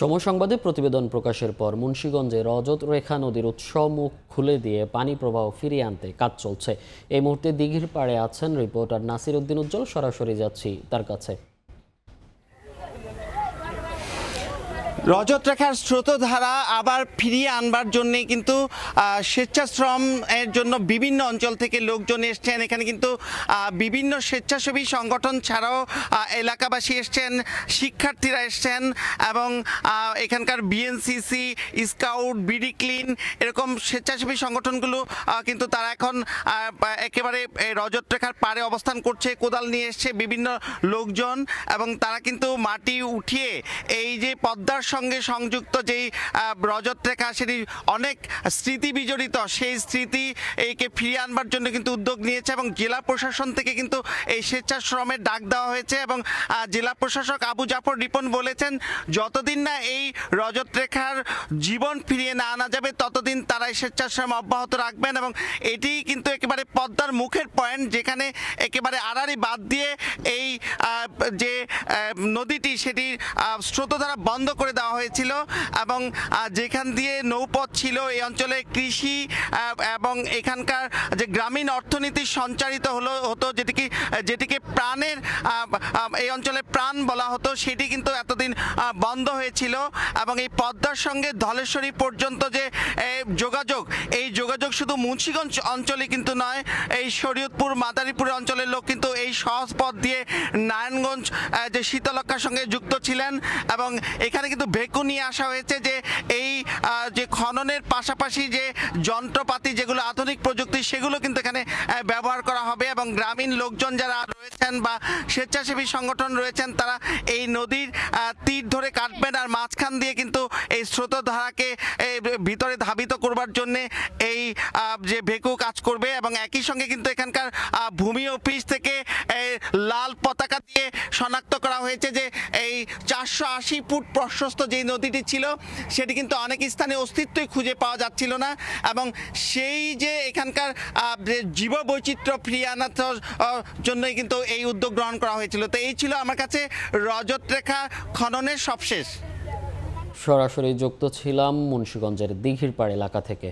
সময় সংবাদে প্রতিবেদন প্রকাশের পর মুন্সিগঞ্জে রজত রেখা নদীর উৎস মুখ খুলে দিয়ে পানি প্রবাহ ফিরিয়ে আনতে কাজ চলছে। এই মুহূর্তে দিঘির পাড়ে আছেন রিপোর্টার নাসির উদ্দিন উজ্জ্বল। সরাসরি যাচ্ছি তার কাছে। রজত রেখার স্রোতধারা আবার ফিরিয়ে আনবার জন্যে কিন্তু স্বেচ্ছাশ্রম এর জন্য বিভিন্ন অঞ্চল থেকে লোকজন এসছেন। এখানে কিন্তু বিভিন্ন স্বেচ্ছাসেবী সংগঠন ছাড়াও এলাকাবাসী এসছেন, শিক্ষার্থীরা এসছেন এবং এখানকার বিএনসিসি, স্কাউট, বিডি ক্লিন এরকম স্বেচ্ছাসেবী সংগঠনগুলো কিন্তু তারা এখন একেবারে রজত রেখার পাড়ে অবস্থান করছে। কোদাল নিয়ে এসছে বিভিন্ন লোকজন এবং তারা কিন্তু মাটি উঠিয়ে এই যে পদ্মার সঙ্গে সংযুক্ত যেই রজত রেখা সেটি অনেক স্মৃতি বিজড়িত, সেই স্মৃতি এইকে ফিরিয়ে আনবার জন্য কিন্তু উদ্যোগ নিয়েছে এবং জেলা প্রশাসন থেকে কিন্তু এই স্বেচ্ছাশ্রমের ডাক দেওয়া হয়েছে এবং জেলা প্রশাসক আবু জাফর রিপন বলেছেন যতদিন না এই রজত রেখার জীবন ফিরিয়ে না আনা যাবে ততদিন তারা এই স্বেচ্ছাশ্রম অব্যাহত রাখবেন এবং এটি কিন্তু একেবারে পদ্মার মুখের পয়েন্ট, যেখানে একেবারে আড়াআড়ি বাদ দিয়ে এই যে নদীটি সেটির স্রোতধারা বন্ধ করে দেওয়া হয়েছিল এবং যেখান দিয়ে নৌপথ ছিল এই অঞ্চলে কৃষি এবং এখানকার যে গ্রামীণ অর্থনীতি সঞ্চারিত হতো যেটিকে প্রাণের এই অঞ্চলে প্রাণ বলা হতো, সেটি কিন্তু এতদিন বন্ধ হয়েছিল এবং এই পদ্মার সঙ্গে ধলেশ্বরী পর্যন্ত যে যোগাযোগ, এই যোগাযোগ শুধু মুন্সিগঞ্জ অঞ্চলে কিন্তু নয়, এই শরীয়তপুর মাদারীপুর অঞ্চলের লোক কিন্তু এই সহজ পথ দিয়ে নারায়ণগঞ্জ যে শীতলক্ষার সঙ্গে যুক্ত ছিলেন এবং এখানে কিন্তু ভেকু নিয়ে আসা হয়েছে যে এই যে খননের পাশাপাশি যে যন্ত্রপাতি যেগুলো আধুনিক প্রযুক্তি সেগুলো কিন্তু এখানে ব্যবহার করা হবে এবং গ্রামীণ লোকজন যারা রয়েছেন বা স্বেচ্ছাসেবী সংগঠন রয়েছেন তারা এই নদীর তীর ধরে কাটবেন আর মাঝখান দিয়ে কিন্তু এই স্রোতধারাকে ভিতরে ধাবিত করবার জন্য এই যে ভেকু কাজ করবে এবং একই সঙ্গে কিন্তু এখানকার ভূমি অফিস থেকে লাল পতাকা দিয়ে শনাক্ত করা হয়েছে যে এই 480 ফুট প্রশস্ত যে নদীটি ছিল সেটি কিন্তু অনেক স্থানে অস্তিত্বই খুঁজে পাওয়া যাচ্ছিল না এবং সেই যে এখানকার জীববৈচিত্র্য ফিরিয়ে আনার জন্যই কিন্তু এই উদ্যোগ গ্রহণ করা হয়েছিল। তো এই ছিল আমার কাছে রজত রেখা খননের সবশেষ। সরাসরি যুক্ত ছিলাম মুন্সিগঞ্জের দিঘির পাড় এলাকা থেকে।